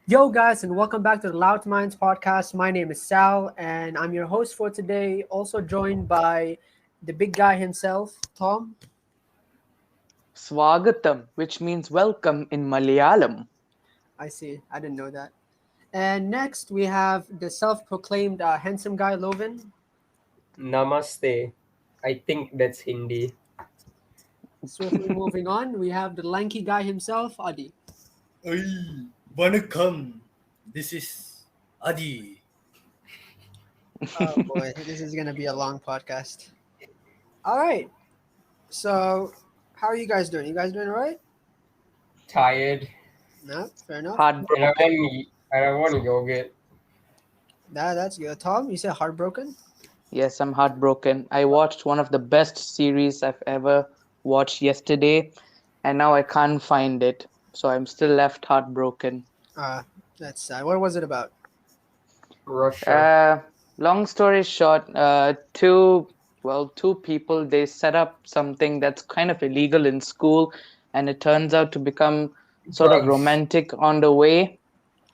Yo, guys, and welcome back to the Loud Minds podcast. My name is Sal, and I'm your host for today. Also joined by the big guy himself, Tom. Swagatam, which means welcome in Malayalam. I see, I didn't know that. And next, we have the self proclaimed handsome guy, Lovin. Namaste. I think that's Hindi. Swiftly moving on, we have the lanky guy himself, Adi. Hey, Vanakkam. This is Adi. Oh boy, this is going to be a long podcast. All right, so how are you guys doing? You guys doing all right? Tired. No, fair enough. Heartbroken. And I want yogurt. That's good. Tom, you said heartbroken? Yes, I'm heartbroken. I watched one of the best series I've ever watched yesterday, and now I can't find it. So I'm still left heartbroken. That's sad. What was it about? Russia. Long story short, two people, they set up something that's kind of illegal in school, and it turns out to become sort of Drugs. romantic on the way.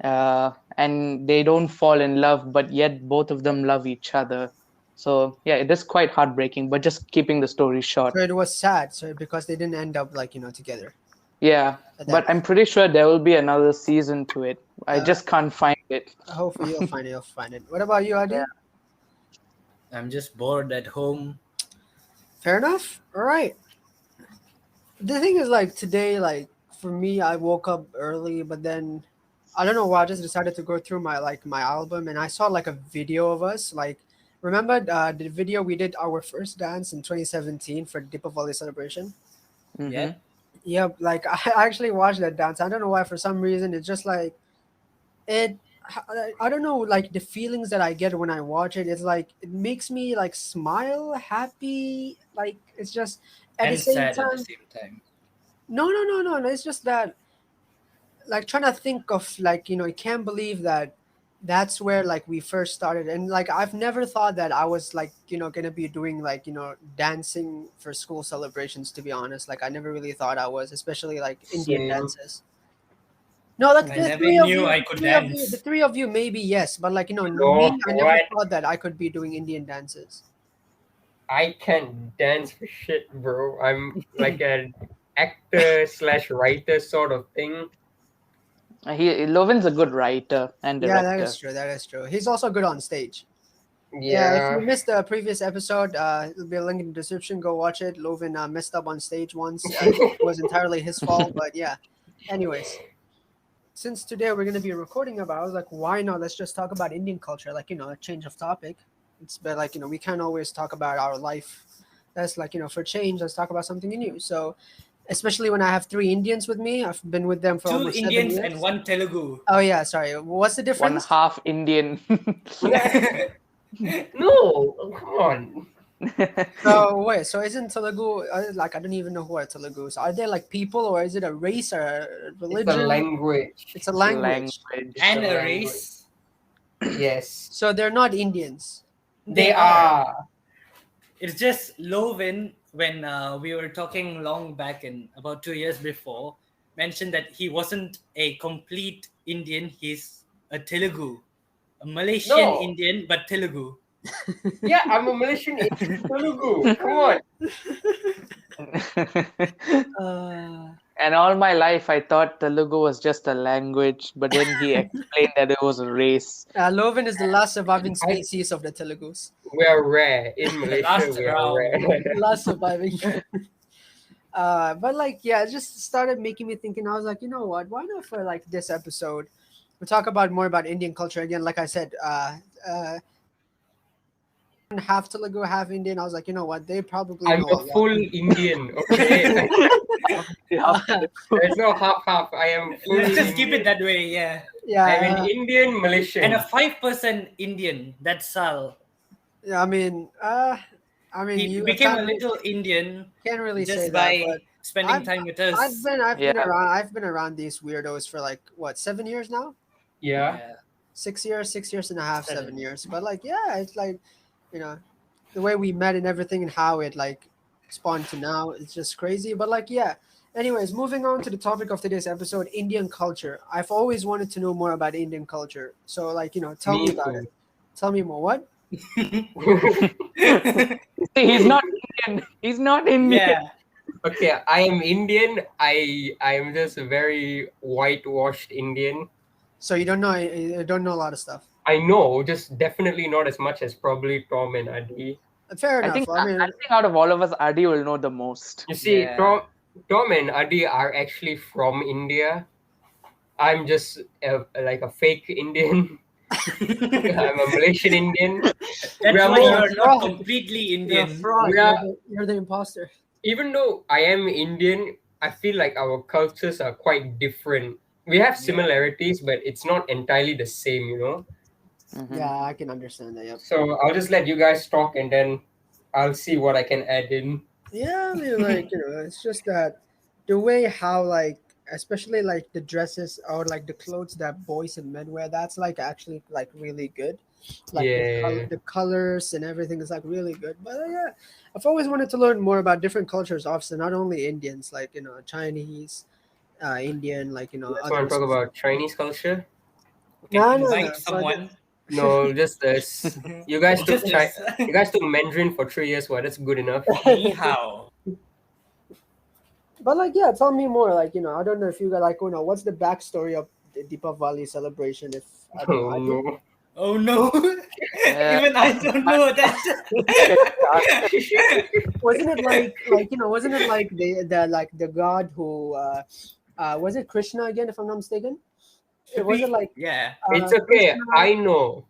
And they don't fall in love, but yet both of them love each other. So yeah, it is quite heartbreaking, but just keeping the story short. So it was sad, so because they didn't end up together. Yeah, But but I'm pretty sure there will be another season to it. I just can't find it. hopefully you'll find it. You'll find it. What about you, Adi? Yeah. I'm just bored at home. Fair enough. All right. The thing is, today, for me, I woke up early, but then I don't know why. I just decided to go through my album, and I saw a video of us. Remember the video we did our first dance in 2017 for Deepavali celebration? Mhm. Yeah. Yeah, I actually watched that dance. I don't know why. For some reason, it's just it. I don't know, the feelings that I get when I watch it. It's it makes me smile, happy. It's just at the And same sad at time. the same time. No. It's just that trying to think of I can't believe that that's where we first started, and I've never thought that I was gonna be doing dancing for school celebrations, to be honest. I never really thought I was, especially Indian Same. dances. No, I the never three of knew you, I could the dance. three of you, maybe yes, but No, me, I never what? thought that I could be doing Indian dances. I can't dance for shit, bro. I'm like an actor slash writer sort of thing. Lovin's a good writer and Yeah, that director. is true. That is true. He's also good on stage. Yeah, if you Yeah. missed the previous episode, it'll be a link in the description. Go watch it. Lovin messed up on stage once. It was entirely his fault, but yeah. Anyways, since today we're going to be recording about, I was like, why not? Let's just talk about Indian culture, a change of topic. It's but we can't always talk about our life. That's for change, let's talk about something new. So, especially when I have three Indians with me, I've been with them for Two almost 7 Indians years. and one Telugu. Oh yeah, sorry. What's the One difference? half Indian. No, come on. So wait, so isn't Telugu I don't even know who are Telugus. Are they people, or is it a race or a It's religion? a language. It's a language. And a language. race. Yes. So they're not Indians. They are. It's just Lovin, when we were talking long back in about 2 years before, mentioned that he wasn't a complete Indian. He's a Telugu. A Malaysian No. Indian, but Telugu. Yeah, I'm a Malaysian Indian Telugu. Come on. And all my life, I thought Telugu was just a language, but then he explained that it was a race. Lovin is the last surviving species of the Telugus. We are rare in The last Malaysia. We are round. rare. Last surviving. But it just started making me thinking. I was like, you know what? Why not for this episode? We talk about more about Indian culture again. Like I said, half Telugu, half Indian. I was like, you know what? They probably I'm know a a lot. full Indian. Okay. There's no half. I am full. Let's just keep Indian. it that way, yeah. Yeah, I'm an Indian Malaysian. And a 5% Indian, that's Sal. yeah. I mean, He you became a can't, little Indian can't really say just that. by But spending I've- time with us. I've been Yeah. around. I've been around these weirdos for 7 years now. Yeah. 6 years, 6 years and a half, 7 7. years. But yeah, it's the way we met and everything and how it spawned to now. It's just crazy. But yeah, Anyways, moving on to the topic of today's episode, Indian culture. I've always wanted to know more about Indian culture. So, like, tell me Me about too. it. Tell me more. What? See, he's not Indian. He's not Indian. Yeah. Okay, I am Indian. I am just a very whitewashed Indian. So you don't know a lot of stuff. I know, just definitely not as much as probably Tom and Adi. Fair I enough. think I mean, out of all of us, Adi will know the most. You see, Yeah. Tom and Adi are actually from India. I'm just like a fake Indian. I'm a Malaysian Indian. That's We are why more you're not fraud. completely you're a Indian. fraud. We are- You're the imposter. Even though I am Indian, I feel like our cultures are quite different. We have similarities, but it's not entirely the same, you know? Mhm. Yeah, I can understand that. Yep. So I'll just let you guys talk and then I'll see what I can add in. Yeah, I mean, like, it's just that the way how, like, especially like the dresses or like the clothes that boys and men wear, that's like actually like really good. Like Yeah. the colors and everything is like really good. But yeah, I've always wanted to learn more about different cultures, obviously, not only Indians, like, Chinese, Indian, like, Let's want others. to talk about Chinese culture. We No, can no, invite no. someone. No, just us. You guys took Just us. you guys took Mandarin for 3 years. Well, that's good enough. Ni hao. But like, yeah, tell me more. Like, I don't know if you got like, what's the backstory of the Deepavali celebration? If I don't know, Oh I do. no. Oh no. Yeah. Even I don't know that. Wasn't it wasn't it like the god who was it Krishna again, if I'm not mistaken? It was it like Yeah. It's okay. Krishna? I know.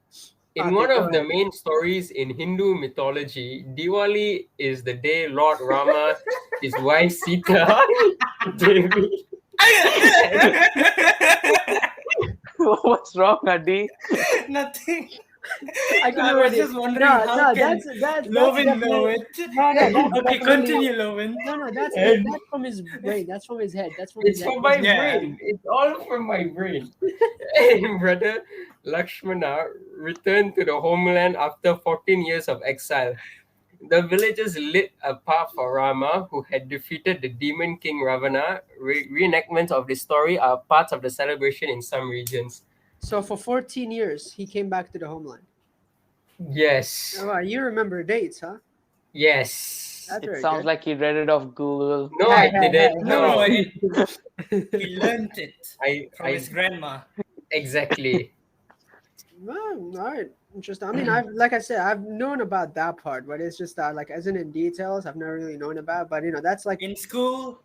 In Okay, one go of the ahead. main stories in Hindu mythology, Diwali is the day Lord Rama, his wife Sita, Devi. What's wrong, Adi? Nothing. I can I was already. just wondering No, how no, can that's Lovin know definitely. it. No, that's Okay, definitely- continue, Lovin. No, that's And- that's from his brain. That's from his head. That's from It's his head. from my Yeah. brain. It's all from my brain. And brother Lakshmana returned to the homeland after 14 years of exile. The villagers lit a path for Rama, who had defeated the demon king Ravana. Reenactments of this story are parts of the celebration in some regions. So for 14 years, he came back to the homeland. Yes. Oh, you remember dates, huh? Yes. That's It very sounds good. like he read it off Google. No, I didn't. No, No. he learned it from his grandma. Exactly. Well, all right, interesting. I mean, like I said, I've known about that part, but it's just that, like, as in details, I've never really known about. But that's like In school,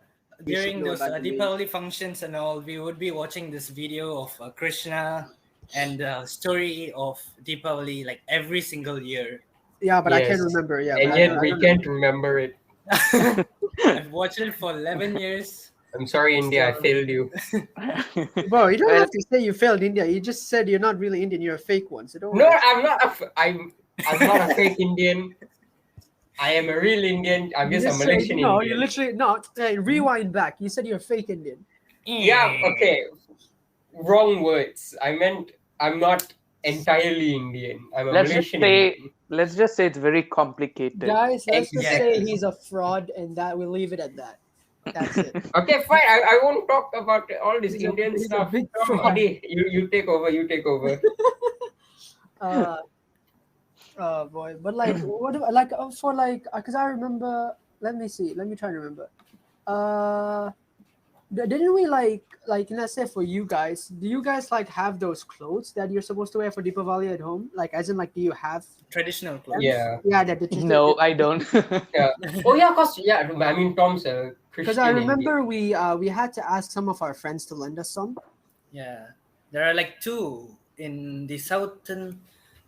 You should during know those about the main- Deepavali functions and all, we would be watching this video of Krishna and the story of Deepavali like every single year. yeah, but I can't Yes. remember. Yeah, And but yet I we don't can't remember it. I've watched it for 11 years. I'm sorry, India, I So- failed you. know. Bro, you don't Well- have to say you failed India. You just said you're not really Indian. You're a fake one. So don't. No, worry. I'm not. I'm not a fake Indian. I am a real Indian. I'm You just a just said- Malaysian no, Indian. you literally no. Hey, rewind back. You said you're a fake Indian. Yeah. Okay. Wrong words. I meant I'm not entirely Indian. I'm a Let's just Malaysian say Indian. let's just say it's very complicated. Guys, let's just say Exactly. he's a fraud, and that we'll leave it at that. That's it. Okay, fine. I won't talk about all this He's a- Indian he's a stuff. big Come, fraud. Adi, you take over. You take over. Oh boy, but like, what do- like for like, because I remember. Let me see. Let me try to remember. Didn't we like let's say for you guys? Do you guys like have those clothes that you're supposed to wear for Deepavali at home? Like, as in, like, do you have? Traditional clothes. Yeah. Yeah, that the No, I don't. Yeah. Oh yeah, cause yeah. I mean, Tom's a Christian. Because I Indian. remember we had to ask some of our friends to lend us some. Yeah. There are like two. In the southern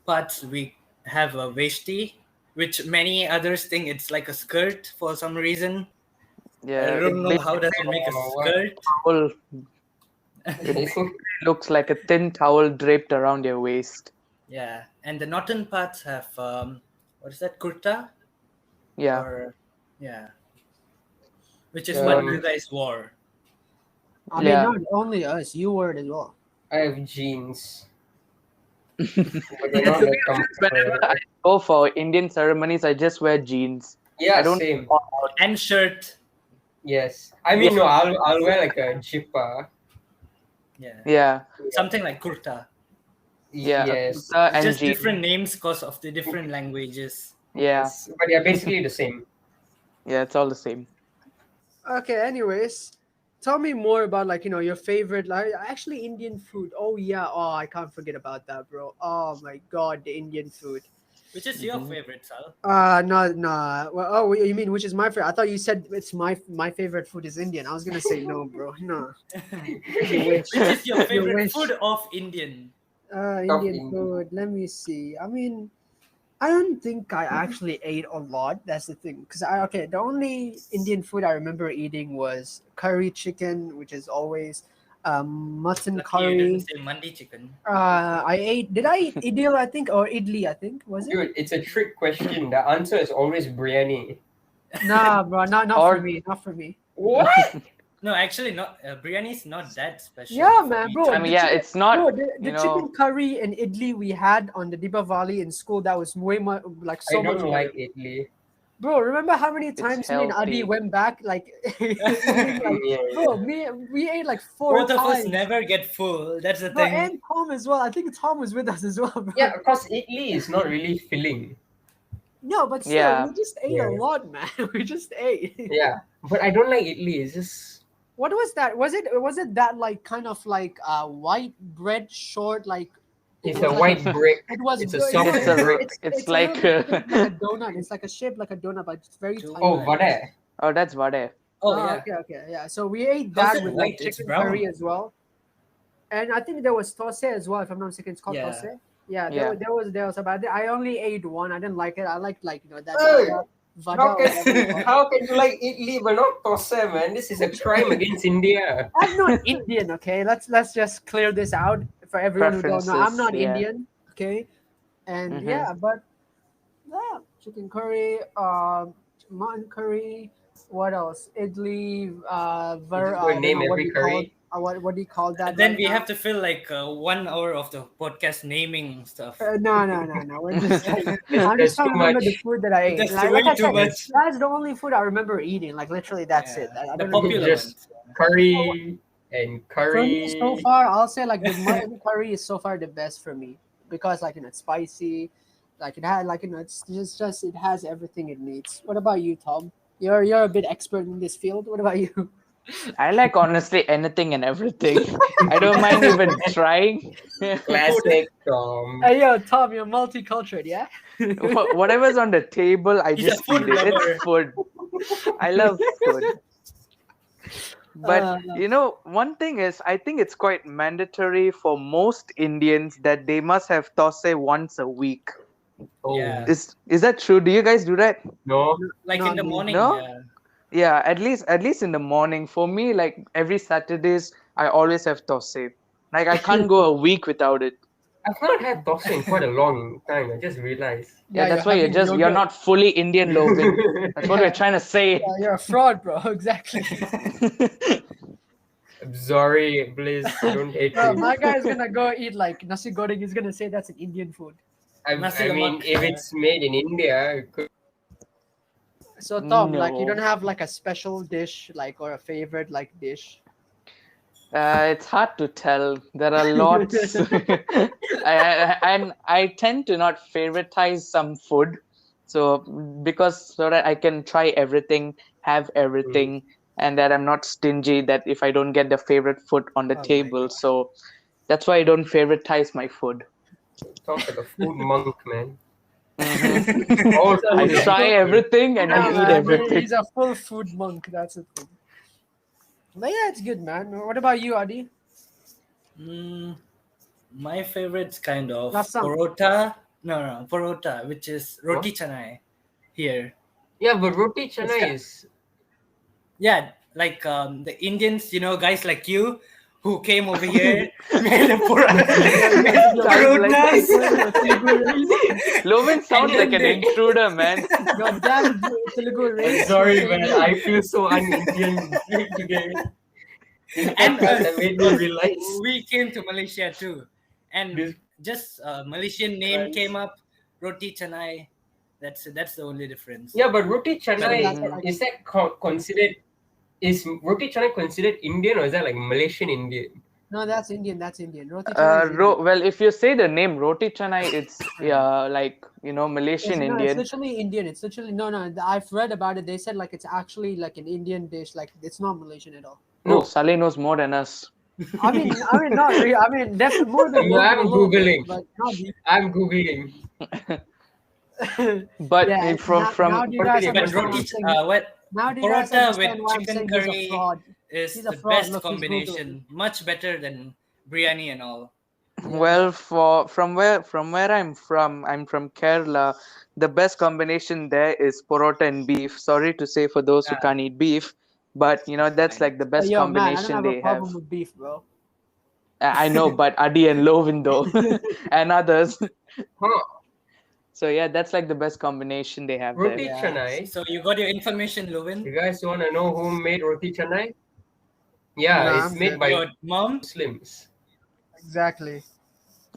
parts, we have a veshti, which many others think it's like a skirt for some reason. Yeah, I don't know it how does it make a what? skirt. towel, looks like a thin towel draped around your waist. Yeah. And the northern parts have what is that, kurta? Yeah. Or yeah. Which is what Um, you guys wore. I mean, Yeah. not only us, you wore it as well. I have jeans. But they're not that Whenever comfortable. I go for Indian ceremonies, I just wear jeans. Yeah, I don't same. fall out. And shirt. Yes. I mean, no, I'll wear like a jippa. Yeah. Yeah, Something like kurta. yeah. Yes. And Just jean. different names because of the different languages. Yeah, Yes. But yeah, basically the same. yeah. It's all the same. Okay, anyways, tell me more about like your favorite like actually Indian food. Oh yeah, oh I can't forget about that, bro. Oh my god, the Indian food. Which is your favorite, Sal? No, no. Well, oh, you mean which is my favorite? I thought you said it's my favorite food is Indian. I was gonna say no, bro. No, you wish. Which is your You favorite wish. food of Indian? Indian Indian. food. Let me see. I mean, I don't think I actually ate a lot. That's the thing. Because the only Indian food I remember eating was curry chicken, which is always mutton Lucky you didn't curry. say mandi chicken. I ate. Did I eat idil? I think or idli. I think was it? Dude, it's a trick question. The answer is always biryani. Nah, bro. Not Or- for me. Not for me. What? No, actually, not biryani is not that special. Yeah, for man, me. bro. I mean, the yeah, chicken- it's not. Bro, the you know, chicken curry and idli we had on the Deepavali in school, that was way more like so I much don't better. like Italy. Bro, remember how many times me and Adi healthy. went back like, eating, like Yeah. bro, we ate like 4 Both of us times. never get full. That's the Bro, thing. and Tom as well. I think Tom was with us as well, bro. Yeah, because Italy is not really filling. No, but still, Yeah. we just ate Yeah. a lot, man. We just ate. Yeah, but I don't like Italy. It's just What was that? Was it that like kind of like white bread short like it's was a like white brick. it was It's a good. soft It's a- brick. it's a like, little bit shaped like a donut. It's like a shape like a donut, but it's very Donut. tiny. Oh, vada. Oh, that's vade. Oh, Ah, yeah. okay, yeah. So we ate How's that it with white? like It's chicken brown. curry as well, and I think there was tose as well. If I'm not mistaken, it's called Yeah. tose. Yeah, Yeah. there was about I only ate one. I didn't like it. I liked like that Hey, vada How or whatever it's can called. how can you like Italy but not tossa, man? This is a crime against India. I'm not Indian, okay? Let's just clear this out for everyone who don't know. I'm not Preferences, yeah. Indian, okay? And Mhm. yeah, but yeah, chicken curry, mutton curry. What else? Idli. You're just I gonna don't name know what every do you call curry. it. What do you call that? Then right we now? have to fill like 1 hour of the podcast naming stuff. No. We're just like, I'm There's just trying too to remember much. the food that I ate. That's Like way I too said, much. that's the only food I remember eating. Like literally, that's it. I The don't know. popular Just- ones. Curry and For me, so curry. far, I'll say like the mutton curry is so far the best for me because like it's spicy, like it had like it's just it has everything it needs. What about you, Tom? You're a bit expert in this field. What about you? I like honestly anything and everything. I don't mind even trying. Classic Tom. Hey yo, Tom, you're multicultural, yeah? Whatever's on the table, I He's a just food eat it. lover. It's food. I love food. But Uh, one thing is, I think it's quite mandatory for most Indians that they must have thosai once a week. Oh, Yeah. Is that true? Do you guys do that? no. Like Not in the me. morning. No? Yeah. Yeah, at least in the morning. For me, like every Saturdays, I always have thosai. Like I can't go a week without it. I've not had tossa in quite a long time. I just realized. Yeah, that's why you're having not fully Indian, Lovinth. That's what we're trying to say. Yeah, you're a fraud, bro. Exactly. I'm sorry, please don't hate Bro, me. my guy's gonna go eat like nasi goreng. He's gonna say that's an Indian food. Nasi I mean, lemak, if yeah. it's made in India, it could So Tom, like you No. don't have like a special dish, like or a favorite like dish. It's hard to tell. There are lots, and I tend to not favoritize some food. So so that I can try everything, have everything, and that I'm not stingy. That if I don't get the favorite food on the Oh my table, God. so that's why I don't favoritize my food. sounds like a food monk, man. Mhm. All I food is try good. everything and Yeah, I eat man, everything. he's a full food monk. That's the thing. But yeah, it's good, man. What about you, Adi? My favorite's kind of Last song. parota. No, parota, which is roti canai here. Yeah, but roti canai got- is Yeah, like the Indians, guys like you who came over here made a parotas. Lovinth sounds And like then an intruder, man. God damn Telugu race. sorry, man. I feel so un-Indian today. This And podcast has made me realize. we came to Malaysia too, and This- just Malaysian name Right. came up, roti canai. That's the only difference. Yeah, but roti canai But- is that considered Is roti canai considered Indian or is that like Malaysian Indian? No, that's Indian. That's Indian. Roti canai is Indian. Well, if you say the name Roti Canai, it's like Malaysian It's Indian. literally Indian. It's literally no. I've read about it. They said like it's actually like an Indian dish. Like it's not Malaysian at all. Oh, Saleh knows more than us. I mean, not really. I mean, definitely more than I'm a little bit, googling. but not really. I'm googling. But Yeah, from now do you guys Continue. But understand roti, I'm saying? what Now do you guys Paratha understand with why I'm chicken saying he's a curry fraud? is He's a the fraud. best Look, he's Googling. combination. Much better than biryani and all. Well, from where I'm from Kerala. The best combination there is porota and beef. Sorry to say for those who Ah. can't eat beef, but that's Fine. like the But best yo, man, I don't combination have a they problem have. with beef, bro. I know, but Adi and Lovinth though, and others. Huh. So yeah, that's like the best combination they have Roti there. canai. So you got your information, Lovin? You guys want to know who made roti canai? Yeah, Nah, it's I'm made good. by Your mom? Muslims. Exactly.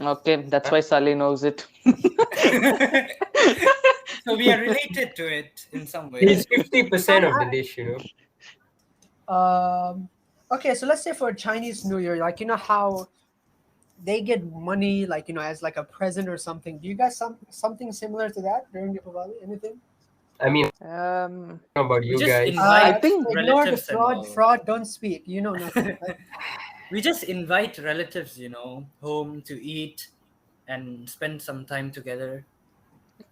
Okay, that's why Saleh knows it. So we are related to it in some way. It's 50% of the dish, Okay, so let's say for Chinese New Year, like how they get money, like as like a present or something. Do you guys something similar to that during Diwali? Anything? I mean, I Um, don't know about you just guys. invite I think ignore the relatives and all. fraud. Don't speak. You know nothing. Right? We just invite relatives, home to eat and spend some time together.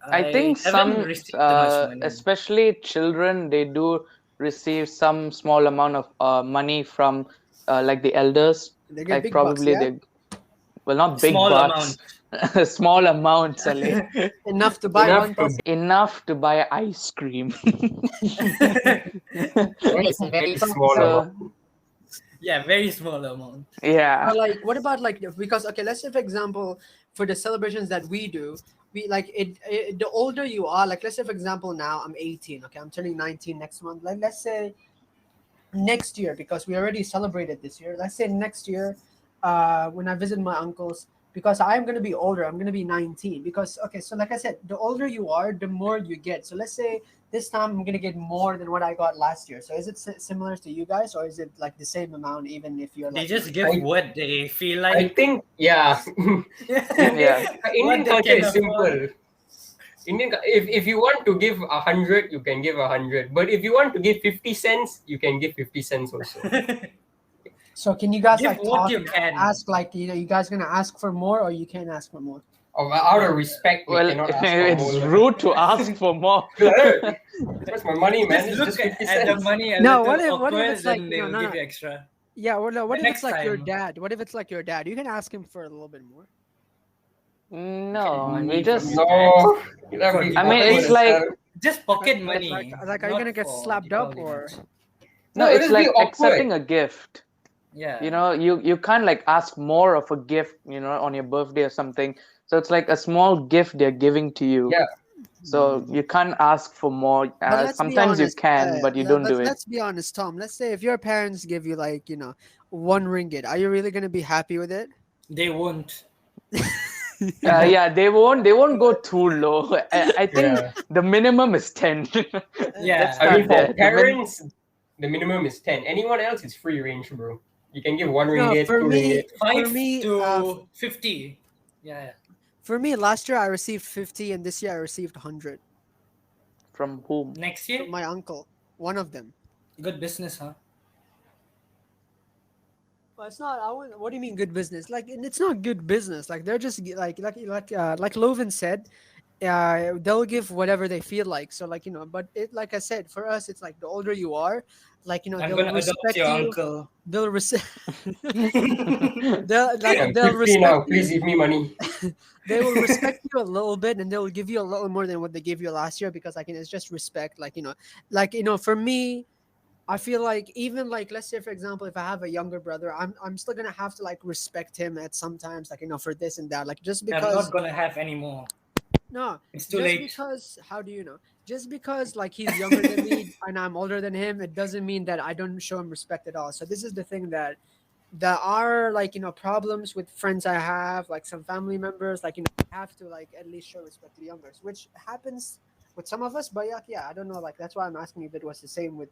I think haven't some, received much money. especially children, they do receive some small amount of money from like the elders. They get Like big bucks, probably yeah? well, not big Small bucks, small amounts, Saleh. Enough to buy Enough one to person. Enough to buy ice cream. It's very small So- amount. Yeah, very small amount. Yeah. But like, what about like because okay, let's say for example, for the celebrations that we do, we like the older you are, like let's say for example now I'm 18, okay, I'm turning 19 next month. Like let's say next year because we already celebrated this year. Let's say next year, when I visit my uncles, because I'm gonna be older, I'm gonna be 19. Because okay, so like I said, the older you are, the more you get. So let's say this time I'm gonna get more than what I got last year. So is it similar to you guys, or is it like the same amount even if you're They like? just give what they feel I like. think, yeah. Yeah. Indian What they culture can is afford. simple. If you want to give 100, you can give 100. But if you want to give 50 cents, you can give 50 cents also. So can you guys Give like what talk you and can. ask like you guys gonna ask for more or you can't ask for more? Out of respect, we Well, cannot ask for it's more. rude to ask for more. That's my money, man. Just It's look just 50 at the cents. money a No, little what if awkward, it's like then they will give you extra. Yeah, what But if it's next like your time- dad? What if it's like your dad? You can ask him for a little bit more. No, Money we from just. your No. That'd be I mean, awkward it's as like- hell. Just pocket Like- money. like, are you not gonna get for slapped up Deepavali or? much. No, No, it's it'll be like awkward. accepting a gift. Yeah. You can't like ask more of a gift, on your birthday or something. So it's like a small gift they're giving to you. Yeah. So you can't ask for more. But let's be Sometimes you honest, can, but you don't do it. Let's be honest, Tom. Let's say if your parents give you like 1 ringgit, are you really gonna be happy with it? They won't. Yeah, they won't go too low. I think Yeah. the minimum is 10. Yeah. Let's I mean, start for there. The parents, the minimum is 10. Anyone else, it's free range, bro. You can give 1 No, ringgit, for 2 me, ringgit. 5 for me, to 50. Yeah. for me, last year I received 50, and this year I received 100 From whom? Next year, from my uncle, one of them. good business, huh? Well, it's not. What do you mean good business? Like, it's not good business. Like, they're just like Lovinth said, they'll give whatever they feel like. So like but it like I said, for us, it's like the older you are, like I'm they'll gonna adopt respect your you. uncle. They'll respect. I'm they'll 50 respect now. you. Please give me money. They will respect you a little bit, and they'll give you a little more than what they gave you last year because like it's just respect. For me. I feel like even like let's say for example if I have a younger brother I'm still gonna have to like respect him at sometimes like for this and that like just I'm because not gonna have any more. no It's too just late. because how do you know just because like he's younger than me and I'm older than him it doesn't mean that I don't show him respect at all. So this is the thing that there are like problems with friends I have like some family members like I have to like at least show respect to the youngers which happens with some of us but yeah I don't know like that's why I'm asking if it was the same with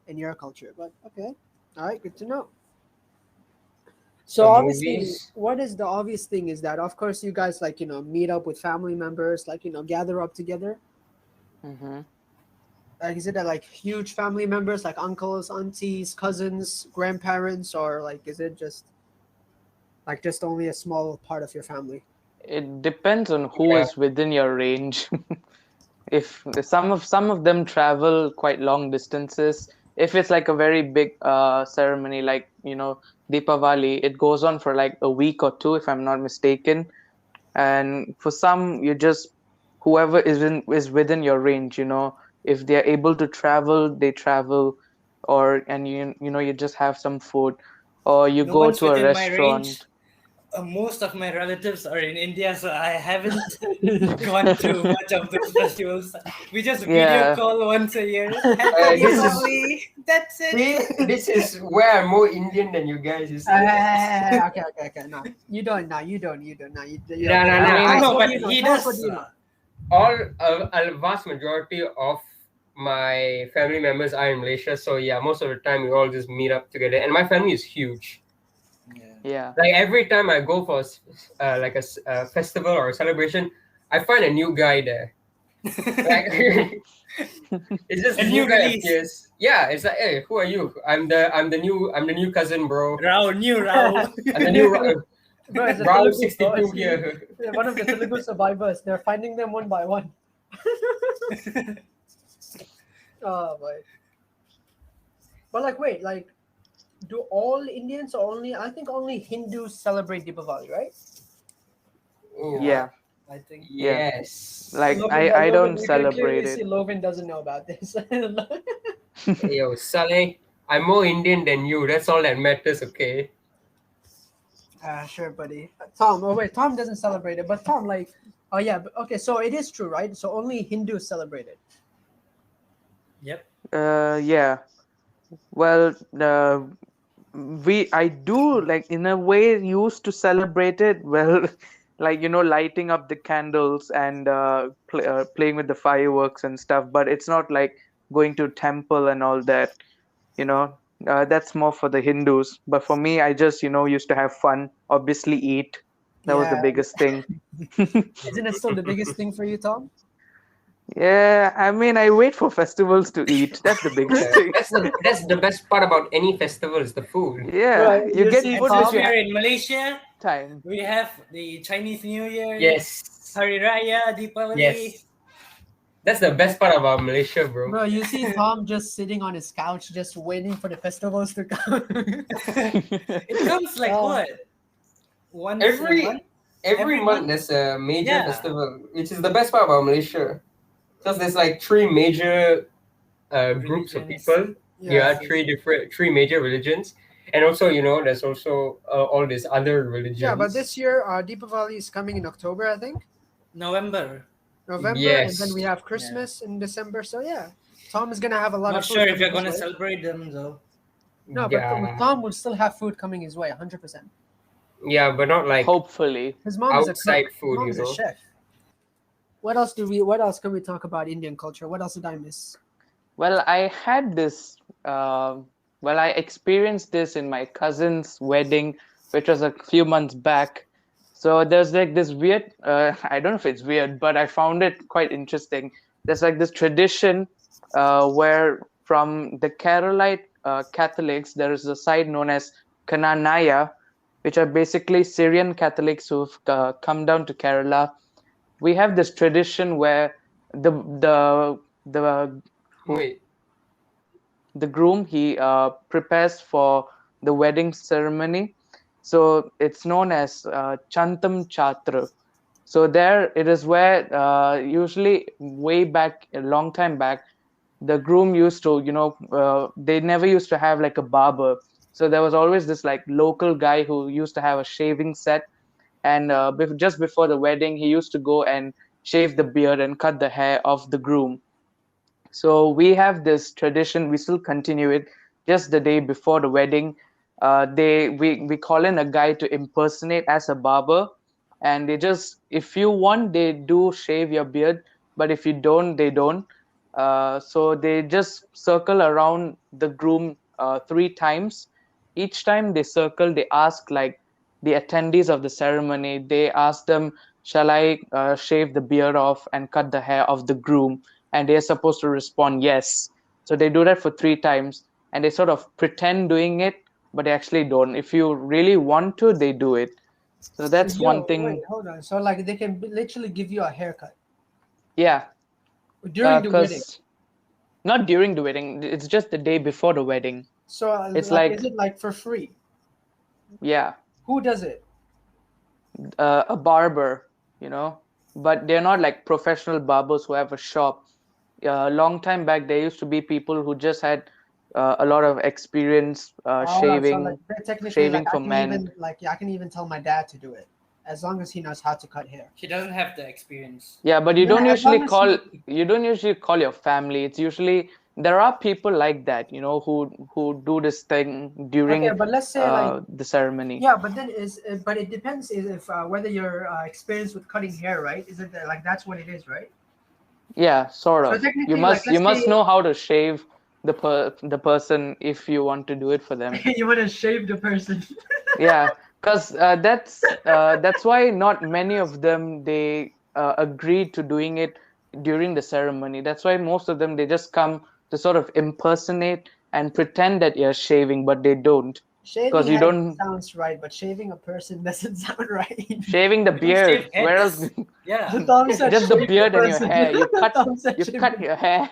in your culture. But okay, all right, good to know. So The obviously, movies. what is the obvious thing is that of course you guys like meet up with family members, like gather up together. Mm-hmm. Like, is it like huge family members, like uncles, aunties, cousins, grandparents, or like is it just only a small part of your family? It depends on who Yeah. is within your range. If some of them travel quite long distances, if it's like a very big ceremony like Deepavali, it goes on for like a week or two if I'm not mistaken. And for some, you just whoever is within your range, if they're able to travel, they travel. Or and you just have some food, or you No go one's to a within my range. restaurant. Most of my relatives are in India, so I haven't gone to much of those festivals. We just video Yeah. call once a year. Happy This is Diwali. That's it. see, this is where I'm more Indian than you guys. You see? Okay, okay, okay. No, you don't. No, you don't. You don't. No, you're Nah, okay. nah, I nah. Tell mean, us No, what but do you know. he Tell us what do does. you know. All a vast majority of my family members are in Malaysia, so yeah, most of the time we all just meet up together. And my family is huge. yeah. Like every time I go for like a festival or a celebration, I find a new guy there. Like it's just A this new new guy release. appears. Yeah, it's like, hey, who are you? I'm the new cousin, bro. Rao, new Rao. I'm the new Bro, it's a Rao Telugu, bro. 62 here. One of the Telugu survivors. They're finding them one by one. Oh boy. But like, wait, like, do all Indians or only? I think only Hindus celebrate Deepavali, right? Yeah. I think. Yeah. Yes. Like Lovin, I don't You can clearly celebrate see it. Lovin doesn't know about this. Yo, Saleh, I'm more Indian than you. That's all that matters, okay? Sure, buddy. Tom. Oh wait, Tom doesn't celebrate it, but Tom, like, oh yeah, okay. So it is true, right? So only Hindus celebrate it. Yep. Yeah. Well, I do, like, in a way, used to celebrate it. Well, like, lighting up the candles and playing with the fireworks and stuff. But it's not like going to temple and all that. You know, that's more for the Hindus. But for me, I just used to have fun. Obviously, eat. That was the Yeah. biggest thing. Isn't it still the biggest thing for you, Tom? Yeah, I mean, I wait for festivals to eat. That's the biggest Yeah. thing. That's the best part about any festival is the food. Yeah, Right, you you get see, And food since if Tom. you we are have in Malaysia, time. we have the Chinese New Year, Yes. Hari Raya, Deepavali. Yes. That's the best part about Malaysia, bro. Bro, you see Tom just sitting on his couch, just waiting for the festivals to come. It comes like Oh. what? Once a Every month? every Every month month? there's a major Yeah. festival, which is the best part about Malaysia. Because there's like three major groups of Religions. people. Yeah, Yeah. three major religions, and also there's also all these other religions. Yeah, but this year, Deepavali is coming in October, I think. November. November, and then Yes. we have Christmas in December. So yeah, Tom is gonna have a lot Not of food sure if coming you're his gonna way. celebrate them though. No, but Yeah, Tom will still have food coming his way, 100%. yeah, but not like Hopefully. His mom is a outside cook. His food, mom is a chef. What else can we talk about Indian culture? What else did I miss? Well, I had this, I experienced this in my cousin's wedding, which was a few months back. So there's like this weird, I don't know if it's weird, but I found it quite interesting. There's like this tradition where from the Keralite Catholics, there is a side known as Kananaya, which are basically Syrian Catholics who've come down to Kerala. We have this tradition where the wait. the groom, he prepares for the wedding ceremony. So it's known as Chantam Chatra. So there it is where usually way back a long time back, the groom used to they never used to have like a barber. So there was always this like local guy who used to have a shaving set, and just before the wedding he used to go and shave the beard and cut the hair of the groom. So we have this tradition, we still continue it. Just the day before the wedding, we call in a guy to impersonate as a barber, and they just, if you want, they do shave your beard, but if you don't, they don't. So they just circle around the groom 3 times. Each time they circle, they ask like the attendees of the ceremony. They ask them, "Shall I shave the beard off and cut the hair of the groom?" And they are supposed to respond yes. So they do that for 3 times, and they sort of pretend doing it, but they actually don't. If you really want to, they do it. So that's one thing. Wait, hold on. So like they can literally give you a haircut Yeah, during the wedding. because not during the wedding. It's just the day before the wedding. So It's like, like, is it like for free? yeah, Who does it? a barber, but they're not like professional barbers who have a shop. A long time back, there used to be people who just had a lot of experience So like technically, shaving like for men. I can even tell my dad to do it as long as he knows how to cut hair. He doesn't have the experience. Yeah, but you Yeah, don't as long usually as call you don't usually call your family. It's usually there are people like that, who do this thing during Okay, but let's say like the ceremony. yeah, but then but it depends if whether you're experienced with cutting hair, right? Is it like that's what it is, right? Yeah, sort So of. You technically, must like, you let's must say know how to shave the person if you want to do it for them. you want to shave the person. Yeah, because that's why not many of them they agreed to doing it during the ceremony. That's why most of them they just come to sort of impersonate and pretend that you're shaving, but they don't. Shaving Because you head don't sounds right, but shaving a person doesn't sound right. shaving the We don't shave beard. Where else? heads. Yeah. Tom said Just the shave beard and your person. hair. Tom said You shave cut the- your hair.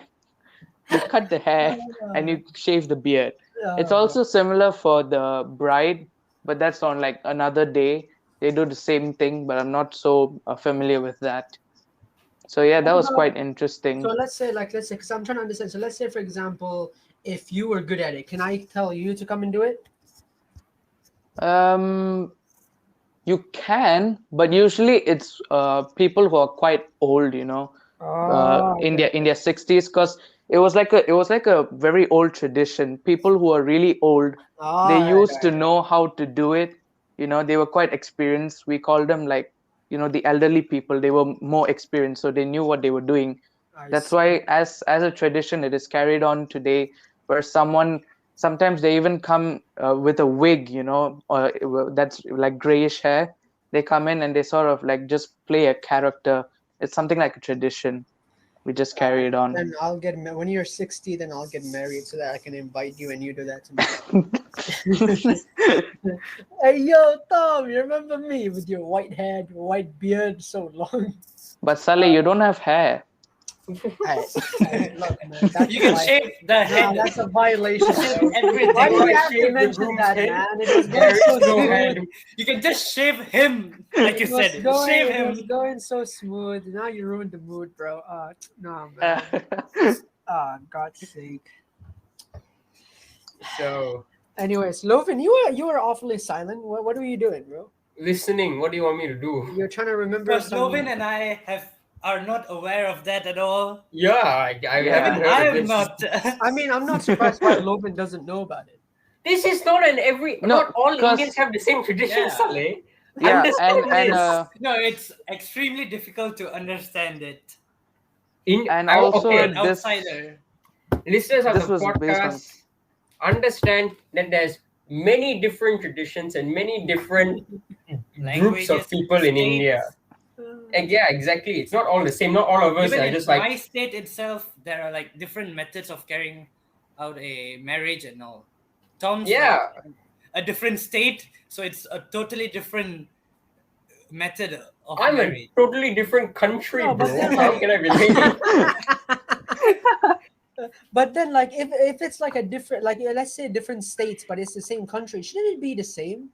You cut the hair and you shave the beard. It's Oh, also similar for the bride, but that's on like another day. They do the same thing, but I'm not so familiar with that. So yeah, that what was about- quite interesting. So let's say, because I'm trying to understand. So let's say, for example, if you were good at it, can I tell you to come and do it? You can, but usually it's people who are quite old, in their 60s, because it was like a very old tradition. People who are really old, they used to know how to do it. They were quite experienced. We call them like, the elderly people. They were more experienced, so they knew what they were doing. That's why as a tradition it is carried on today, where sometimes they even come with a wig, or that's like grayish hair. They come in and they sort of like just play a character. It's something like a tradition. We just carry it on. Then I'll get when you're 60. Then I'll get married so that I can invite you and you do that to me. Hey yo, Tom, you remember me with your white head, your white beard, so long? But Saleh, you don't have hair. Hey, look, man, that's You can shave the Nah, head. that's a violation. bro. Everything. Why do Why you have shave to the mention groom's that, head? man? It was There going so is no smooth. head. You can just shave him, like you It was said. going, Shave it was him. going so smooth. Now you ruined the mood, bro. No, man. God's sake. So, Anyways, Lovinth, you were awfully silent. What were you doing, bro? listening, what do you want me to do? You're trying to remember Because some. Lovinth and I are not aware of that at all. Yeah, I Yeah. haven't Even heard I of am this. not. I mean, I'm not surprised why Lovinth doesn't know about it. This is not No, not all 'cause- Indians have the same tradition, Yeah. Saleh. Yeah, Understand and this. No, it's extremely difficult to understand it. and also For an this outsider. Listeners of this the was based on- podcast, understand that there's many different traditions and many different groups of Languages, people in states. India. Yeah, exactly. It's not all the same. Not all of us Even are in just my like state itself, there are like different methods of carrying out a marriage and all. Tom's yeah. like a different state, so it's a totally different method of I'm a marriage. totally different country, No, but bro. then, How like- can I relate? But then, like, if it's like a different, like, let's say different states, but it's the same country, shouldn't it be the same?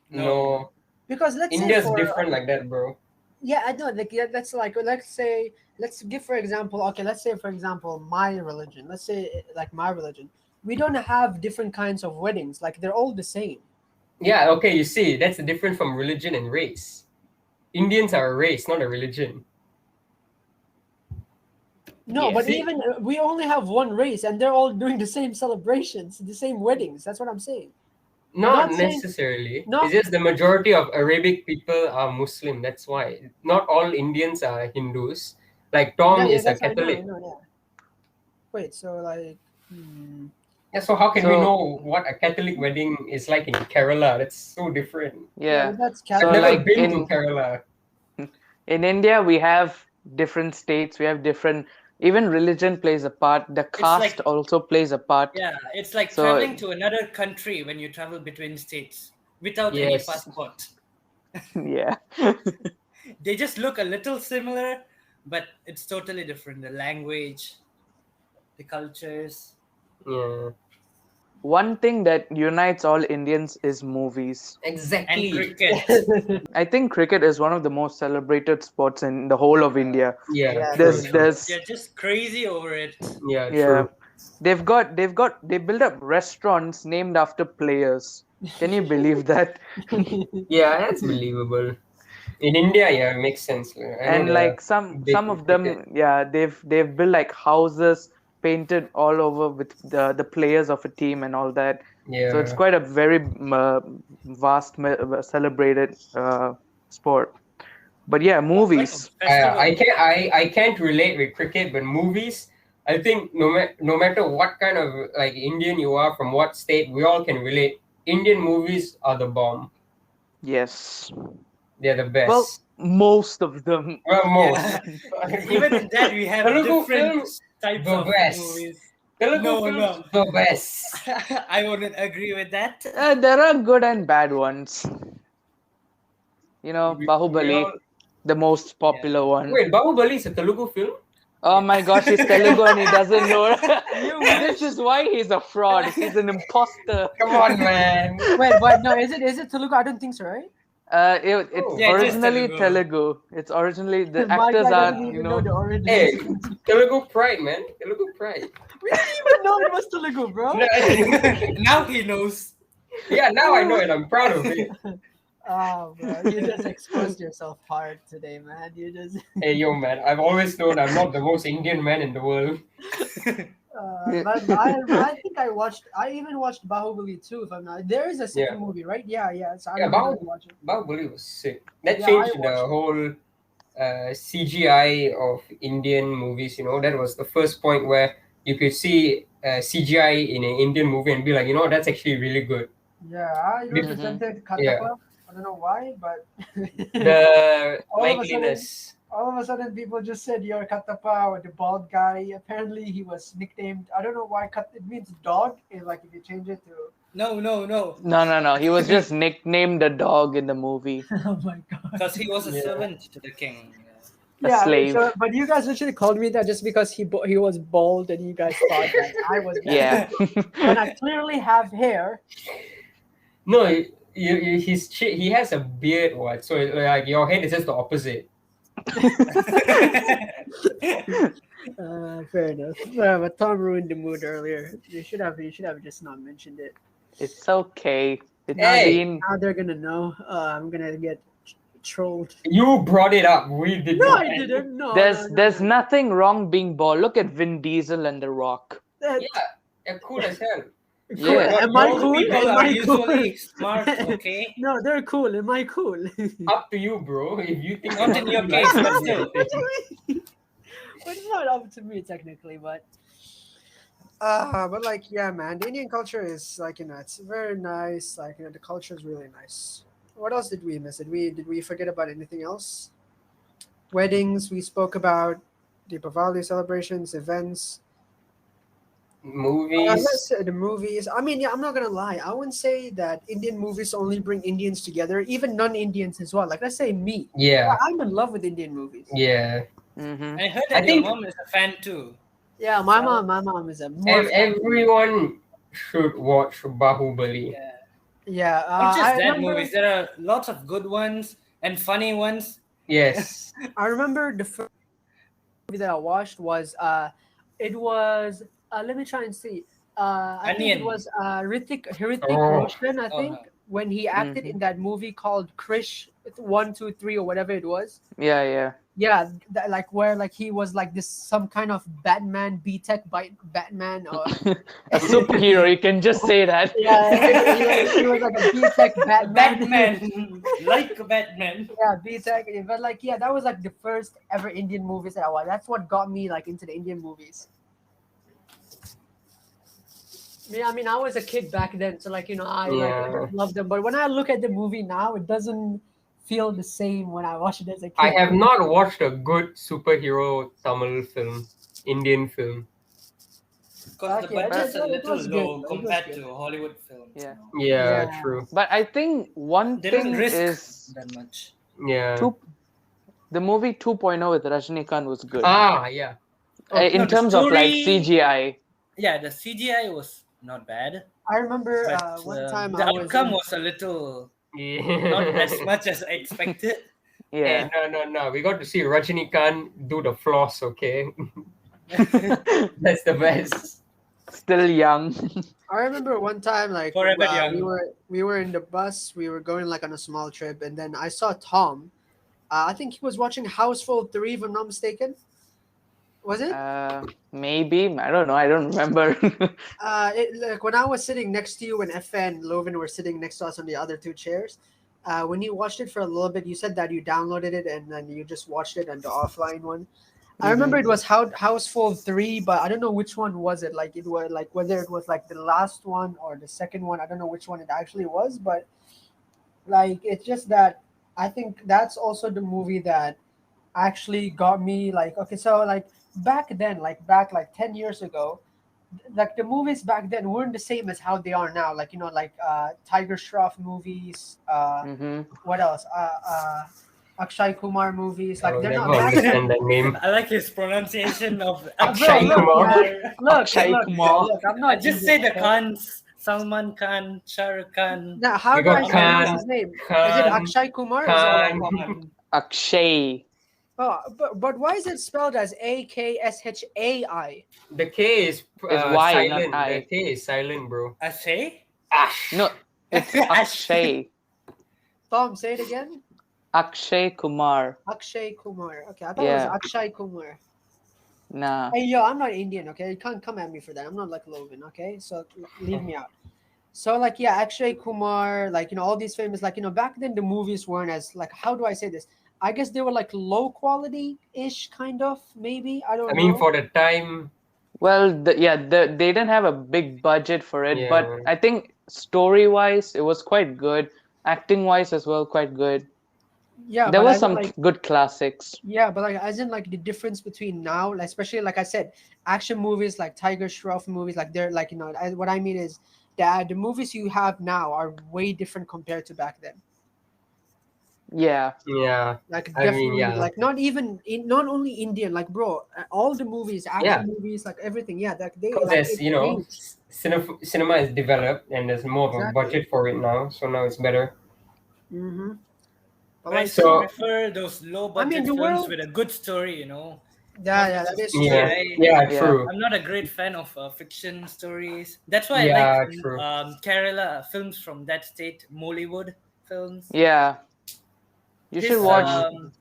No, Because let's India's say for, different like that, bro. Yeah, I know. Like, yeah, that's like, let's give for example. Okay, let's say for example, my religion. Let's say like my religion. We don't have different kinds of weddings. Like they're all the same. Yeah, okay, you see, that's the difference from religion and race. Indians are a race, not a religion. No, Yeah. but See? even we only have one race, and they're all doing the same celebrations, the same weddings. That's what I'm saying. Not Not saying- necessarily. not- It's just the majority of Arabic people are Muslim. That's why. Not all Indians are Hindus. Like Tom is a that's what I know, Catholic. I know, yeah. Wait, so like, Yeah, so how can we So- know what a Catholic wedding is like in Kerala? That's so different. Yeah. but that's So, I've Catholic. never like, been to in Kerala. India, we have different states. We have different. Even religion plays a part. The caste like- also plays a part. Yeah, it's like So- traveling to another country when you travel between states without any Yes. passport. Yeah. They just look a little similar, but it's totally different. The language, the cultures. Yeah. One thing that unites all Indians is movies. And Exactly. cricket. I think cricket is one of the most celebrated sports in the whole of India. Yeah. Yeah, True, There's true. there's They're just crazy over it. Yeah. yeah. True. They build up restaurants named after players. Can you believe that? Yeah, that's believable. In India, yeah, it makes sense. I know And they're like some big of in them, cricket. yeah, they've built like houses painted all over with the players of a team and all that. So it's Yeah. quite a very vast celebrated sport. But yeah, Like a movies. festival. I can't relate with cricket, but movies. I think no matter what kind of like Indian you are, from what state, we all can relate. Indian movies are the bomb. Yes. They're the best. Well, most of them. Well, most. Yeah. Even in that, we have Telugu different films, types the of best. movies. Telugu No, films, no. the best. I wouldn't agree with that. There are good and bad ones. You know, We Bahubali, all- the most popular one. Wait, Bahubali is a Telugu film? Oh my gosh, he's Telugu and he doesn't know. This is why he's a fraud. He's an imposter. Come on, man. Wait, what? No, is it Telugu? I don't think so, right? It's Oh. Yeah, it is originally Telugu. Telugu. It's originally the My actors guy are, doesn't you even know know. the origin. Hey, Telugu pride, man. Telugu pride. We didn't even know it was Telugu, bro. Now he knows. Yeah, now I know it. I'm proud of it. Oh, bro, you just exposed yourself hard today, man. You just. Hey, yo, man. I've always known I'm not the most Indian man in the world. But I think I even watched Bahubali too. If I'm not, there is a second movie, right? Yeah. So I Yeah, remember watch it. Bahubali was sick. That Yeah, changed I the watched it. whole CGI of Indian movies. You know, that was the first point where you could see CGI in an Indian movie and be like, you know, that's actually really good. Yeah, I represented Katapa. Yeah. I don't know why, but The All of a sudden- likeliness. all of a sudden people just said you're Katapa or the bald guy. Apparently he was nicknamed. I don't know why. It means dog. Like if you change it to. No. No. He was just nicknamed a dog in the movie. Oh my god. Because he was a Yeah. servant to the king. A slave. So, but you guys literally called me that just because he was bald and you guys thought that I was bald. Yeah. When I clearly have hair. No, he has a beard, what? So like your head is just the opposite. Fair enough. But Tom ruined the mood earlier. You should have just not mentioned it. It's okay. It's Hey. been. Now they're gonna know. I'm gonna get trolled. You brought it up. We did No, not. I didn't. No. There's nothing wrong being bald. Look at Vin Diesel and The Rock. That- Yeah, they're cool as hell. cool. Yeah. Am I Those cool? people Am are I cool? usually smart, okay? No, they're cool. Am I cool? Up to you, bro. If you think Not in your case, but still. But it's not up to me technically, but like yeah, man, the Indian culture is like it's very nice. Like the culture is really nice. What else did we miss? Did we forget about anything else? Weddings we spoke about, Deepavali celebrations, events. movies. Let's say the movies. I mean, yeah, I'm not gonna lie. I wouldn't say that Indian movies only bring Indians together, even non-Indians as well. Like let's say me. Yeah, I'm in love with Indian movies. yeah. Mm-hmm. I heard I that think- your mom is a fan too. Yeah, my mom is a more. Everyone should watch Bahubali. Yeah. Yeah, Not just I that remember, movies. There are lots of good ones and funny ones. Yes. I remember the first movie that I watched was it was let me try and see. I think it Onion. was Hrithik Oh. Roshan. I Oh, think no. when he acted in that movie called Krish 1, 2, 3 or whatever it was. Yeah. Yeah, like where like he was like this some kind of Batman B-Tech Batman or A superhero, you can just say that. yeah, he was like a B-Tech Batman. Batman, like Batman. Yeah, B-Tech. But like yeah, that was like the first ever Indian movies that I watched. That's what got me like into the Indian movies. Yeah, I mean, I was a kid back then, so like I Yeah. loved them. But when I look at the movie now, it doesn't feel the same when I watched it as a kid. I have not watched a good superhero Tamil film, Indian film. Because the Okay, budget's a it little was good. low It was compared good. to Hollywood films. Yeah. Yeah, Yeah. true. But I think one They don't thing risk is that much. Yeah. the movie 2.0 with Rajinikanth was good. Yeah. In No, the terms of like story- CGI. Yeah, the CGI was not bad, I remember but one time the I was outcome was a little not Yeah. as much as I expected. Yeah. Hey, no. We got to see Rajinikanth do the floss, okay? That's the best. Still young. I remember one time like Forever young. we were in the bus, we were going like on a small trip, and then I saw Tom. I think he was watching Houseful 3, if I'm not mistaken. Was it? Maybe. I don't know. I don't remember. Like when I was sitting next to you and FN and Lovin were sitting next to us on the other two chairs. When you watched it for a little bit, you said that you downloaded it and then you just watched it on the offline one. I remember it was Houseful 3, but I don't know which one was it. Like it was like whether it was like the last one or the second one. I don't know which one it actually was, but like it's just that I think that's also the movie that actually got me like okay, so like back then, like back like 10 years ago, like the movies back then weren't the same as how they are now. Like like Tiger Shroff movies, Mm-hmm. what else? Akshay Kumar movies. I Like will they're never not. understand that name. I like his pronunciation of Akshay Kumar. Look, Akshay look, Kumar. look, I'm I not just say Indian, the okay? Khans, Salman Khan, Shah Rukh Khan. Now, how You do I got pronounce Khan, his name? Is it Khan, Akshay Kumar? Khan. Akshay. Oh, but why is it spelled as Akshai? The K is Is Y, silent. not I. The K is silent, bro. Ashay? Ash. No, it's Akshay. Tom, say it again. Akshay Kumar. Akshay Kumar. Okay, I thought it was Yeah. Akshay Kumar. Nah. Hey, yo, I'm not Indian, okay? You can't come at me for that. I'm not like Lovinth, okay? So leave me out. So, like, yeah, Akshay Kumar, like, all these famous, like, back then the movies weren't as, like, how do I say this? I guess they were, like, low quality-ish, kind of, maybe. I don't know. I mean, for the time, Well, they didn't have a big budget for it, but Yeah. I think story-wise, it was quite good. Acting-wise as well, quite good. Yeah, There but were as in, some like, good classics. yeah, but, like, as in, like, the difference between now, like, especially, like I said, action movies, like Tiger Shroff movies, like, they're, like, what I mean is that the movies you have now are way different compared to back then. Yeah. yeah. Like I mean, definitely, yeah. like not only Indian, like bro, all the movies, action Yeah. movies, like everything, yeah, like they, Because like, there's, it changed. cinema is developed and there's more of a Exactly. budget for it now. So now it's better. Mm-hmm. But I like, still So- prefer those low budget I mean, the films world- with a good story, yeah, that is true. Yeah, Yeah. true. I'm not a great fan of fiction stories. That's why Yeah, I like true. Kerala films from that state, Mollywood films. Yeah. You His, should watch.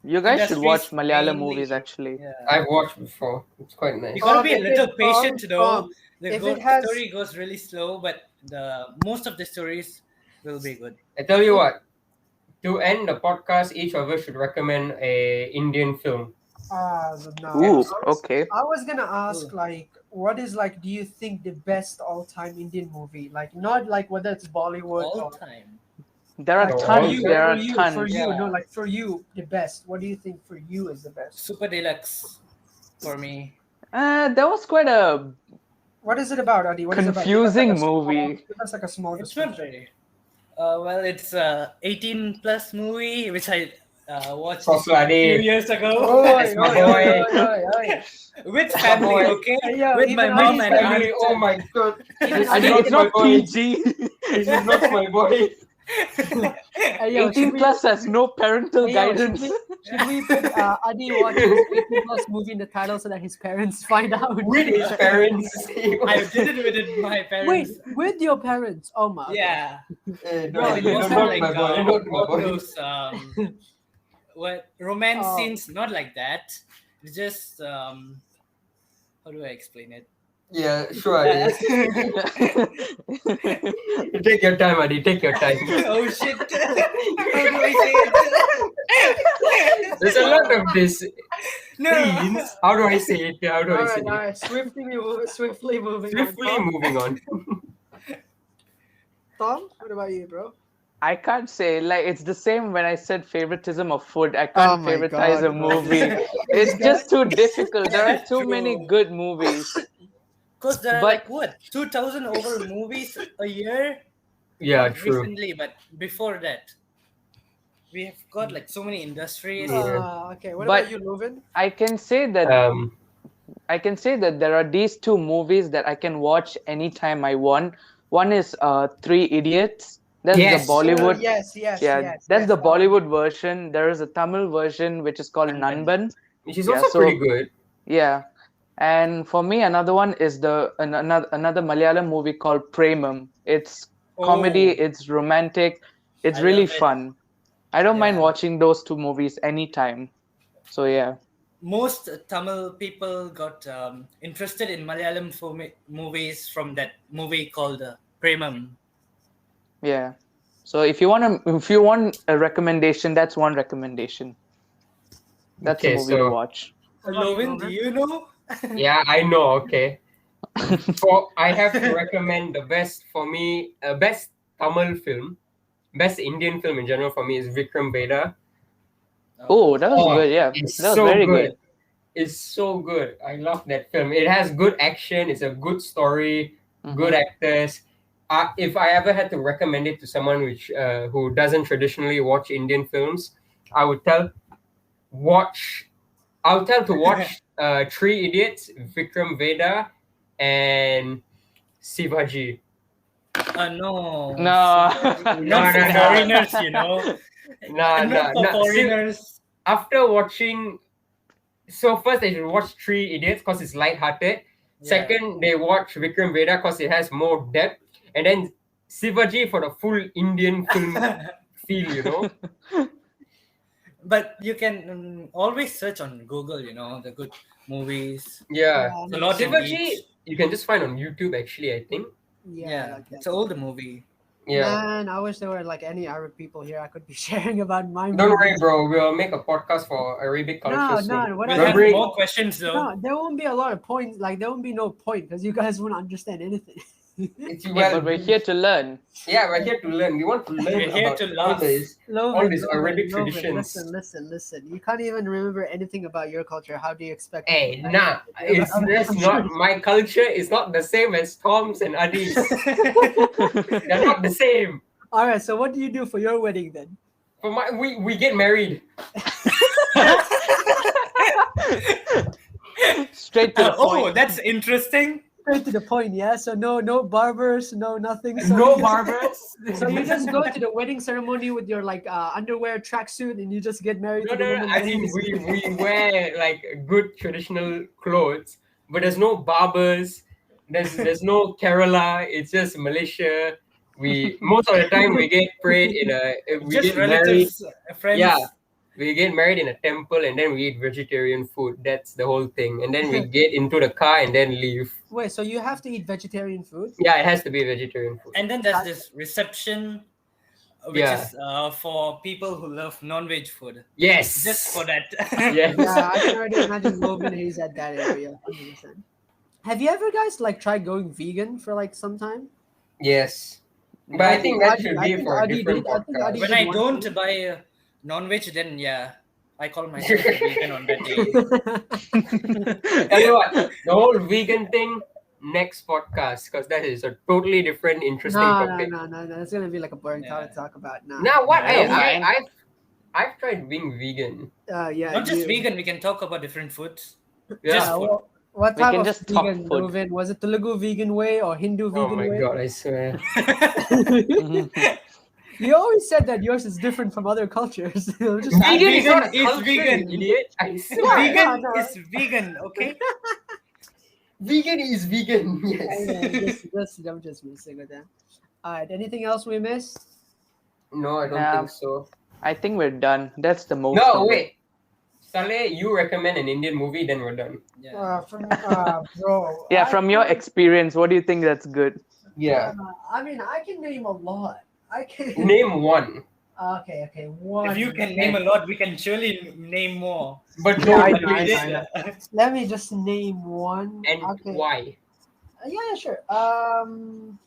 You guys should industries watch Malayalam mainly- movies actually. Yeah. I've watched before. It's quite nice. You gotta be a If little it- patient though. The if it has- story goes really slow, but the most of the stories will be good. I tell you what, to end the podcast, each of us should recommend a Indian film. No. Ooh, okay. I was gonna ask, like, what is, like, do you think the best all-time Indian movie? Like, not like whether it's Bollywood All or time. There are like, for tons. you, There are for you, tons. for you, Yeah. no, like for you, the best. What do you think for you is the best? Super deluxe for me. That was quite a What is it about, Adi? What is it about? confusing Give us, like, a small- movie. give us like a small It's not description. really. Well, it's a 18 plus movie which I watched Also, a few Adi, years ago That's my boy. with family. boy. Okay, Hey, yo, with my even mom Adi's and family. aunt. oh my god. This I is mean, not it's my not boy. PG. This is not my boy. Hey, yo, 18 plus has no parental Hey, yo, guidance. should we put Adi watching 18 plus movie in the title so that his parents find out? With his parents. I did it with my parents. Wait, with your parents? Oh my. Yeah. No, It no, wasn't not like my boy. Not my all boy. those what romance Oh. scenes, not like that. It's just how do I explain it? Yeah, sure, Adi. Take your time, Adi. Take your time. Oh shit! How do I say it? There's a lot of this No. scenes. How do I say it? How do I say Alright, it? swiftly moving Swiftly on. moving on. Tom, what about you, bro? I can't say, like, it's the same when I said favoritism of food. I Oh can't my favoritize God, a bro. movie. This It's guy- just too difficult. There are That's too many true. good movies. Because there are But- like what 2,000 over movies a year. Yeah, Not true. recently, but before that, we have got like so many industries. Okay, what But- about you, Lovinth? I can say that there are these two movies that I can watch anytime I want. One is Three Idiots. That's Yes. the Bollywood. Yes. That's the Bollywood version. There is a Tamil version which is called Nanban. Nanban. Which is Yeah, also so- pretty good. Yeah. And for me, another one is another Malayalam movie called Premam. It's comedy, Oh. it's romantic, it's I really love it. fun. I don't mind Yeah. watching those two movies anytime. So yeah. Most Tamil people got interested in Malayalam movies from that movie called Premam. Yeah. So if you want a recommendation, that's one recommendation. That's Okay, a movie to so- watch. Lovin, do you know? Yeah, I know. Okay. I have to recommend the best for me, best Tamil film, best Indian film in general for me is Vikram Veda. Oh, that was Oh, good. Yeah, It's that was so very good. good. It's so good. I love that film. It has good action. It's a good story. Good Mhm. actors. If I ever had to recommend it to someone who doesn't traditionally watch Indian films, I would tell to watch Three Idiots, Vikram Veda, and Sivaji. No. No. Not for No. foreigners, you know. Not for foreigners. After watching, so first they should watch Three Idiots because it's lighthearted. Yeah. Second, they watch Vikram Veda because it has more depth, and then Sivaji for the full Indian film feel. You know. But you can always search on Google, you know, the good movies. Yeah. A lot in Sivaji, each. you can just find on YouTube. Actually, I think. Yeah, like it's that. an older movie. Yeah. Man, I wish there were like any Arab people here I could be sharing about my Don't worry, movies. bro. We'll make a podcast for Arabic culture No, soon. no, what We'll I have bring- more questions though. No, there won't be a lot of points. Like there won't be no point because you guys won't understand anything. It's, Yeah, but we're here to learn. Yeah, we're here to learn. We want to learn We're here about to all laugh. this. Lovinth, these Arabic traditions. Listen. You can't even remember anything about your culture. How do you expect? Hey, people to- nah. It's that's not my culture. Is not the same as Tom's and Adi's. They're not the same. All right. So what do you do for your wedding then? For my, we get married. Straight to the Oh, point. that's interesting. Straight to the point, yeah. So no barbers, no nothing. So No you- barbers. So you just go to the wedding ceremony with your like underwear, tracksuit, and you just get married No, to the no, woman. no. I mean, we wear like good traditional clothes, but there's no barbers. There's no Kerala. It's just Malaysia. We most of the time we get prayed in we Just get married. relatives, friends. Yeah, we get married in a temple and then we eat vegetarian food. That's the whole thing. And then we get into the car and then leave. Wait, so you have to eat vegetarian food? Yeah, it has to be vegetarian food. And then there's this reception, which Yeah. is for people who love non-veg food. Yes. Just for that. Yes. Yeah, I can already imagine Logan. He's at that area, 100%. Have you ever guys like tried going vegan for like some time? Yes. But I think that Adi- should I be think for a Adi different did- I think Adi podcast. When did I one don't thing. buy non-veg, then yeah, I call myself a vegan on that day. Tell you what, the whole vegan thing, next podcast, because that is a totally different, interesting No, topic. It's gonna be like a boring Yeah. topic to talk about. No. Now what? Yeah, I've tried being vegan. Yeah. Not just you- vegan, we can talk about different foods. Yeah. Just food. What We type can of just talk vegan, food. Loven? Was it Telugu vegan way or Hindu Oh vegan my way? god, I swear. You always said that yours is different from other cultures. I'm just Vegan is not a is culture, vegan. you idiot. I swear. Vegan no. is vegan, okay? Vegan is vegan. Yes. I'm just messing with that. All right. Anything else we missed? No, I don't Nah. think so. I think we're done. That's the most. No, of it. wait. Saleh, you recommend an Indian movie, then we're done. Yeah. Bro. Yeah, from your experience, what do you think that's good? Yeah. I mean, I can name a lot. I can. Name one. Okay. One. If you can name a lot, we can surely name more. But Yeah, I don't know, I read know, it. Let me just name one. And Okay. why? Yeah, sure. I'm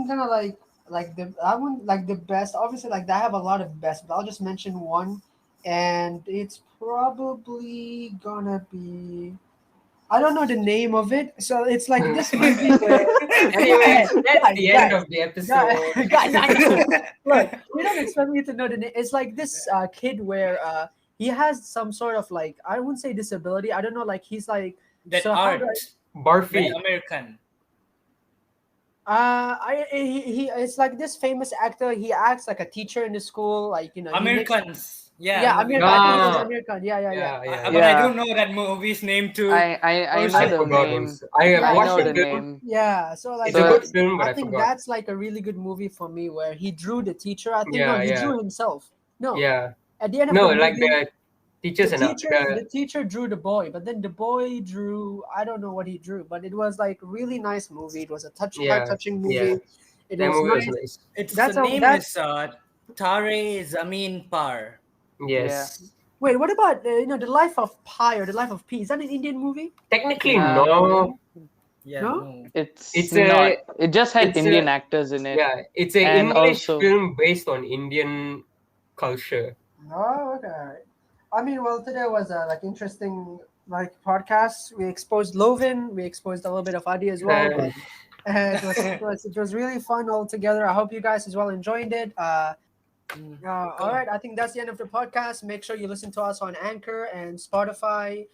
gonna like like I wouldn't like the best. Obviously, like I have a lot of best, but I'll just mention one, and it's probably gonna be. I don't know the name of it, so it's like this movie where. Anyway, that's the end guys, of the episode. guys, look, you don't expect me to know the name. It's like this kid where he has some sort of like I wouldn't say disability. I don't know, like he's like That so how art, do Barfi. that American. he it's like this famous actor. He acts like a teacher in the school, like he makes Americans. Yeah, yeah, movie. American. I think it was Ah. American. Yeah. But I Yeah. don't know that movie's name too. I Oh, know I the forgot name. also. I have Yeah, I watched know the the film. name. Yeah, so like It's a So- good film, but I I think forgot. that's like a really good movie for me where he drew the teacher. I think Yeah, he yeah. drew himself. No, Yeah. at the end of No, the like movie, the teachers the and the teacher drew the boy, but then the boy drew I don't know what he drew, but it was like really nice movie. It was a Yeah, heart-touching movie. yeah. It that was movie was nice. nice. Its That's the a- name that's- is Tare Zameen Par. Yes. Wait, what about the Life of Pi or the Life of P? Is that an Indian movie? Technically, No. no. Yeah, No? no. It's It's not. It just had it's Indian a- actors in it. Yeah, it's an And English also- film based on Indian culture. Oh, okay. I mean, well, today was like interesting like podcast. We exposed Lovinth. We exposed a little bit of Adi as well. Uh, It was really fun all together. I hope you guys as well enjoyed it. All right, I think that's the end of the podcast. Make sure you listen to us on Anchor and Spotify.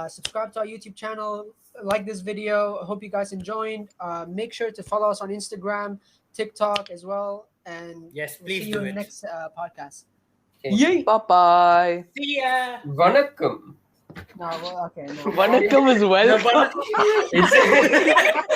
Subscribe to our YouTube channel. Like this video. Hope you guys enjoyed. Make sure to follow us on Instagram, TikTok as well. And Yes, we'll please see you do in the it. next podcast. Okay. Yay! Bye-bye. See ya. Vanakkam. No, well, okay. No. Vanakkam as well. It's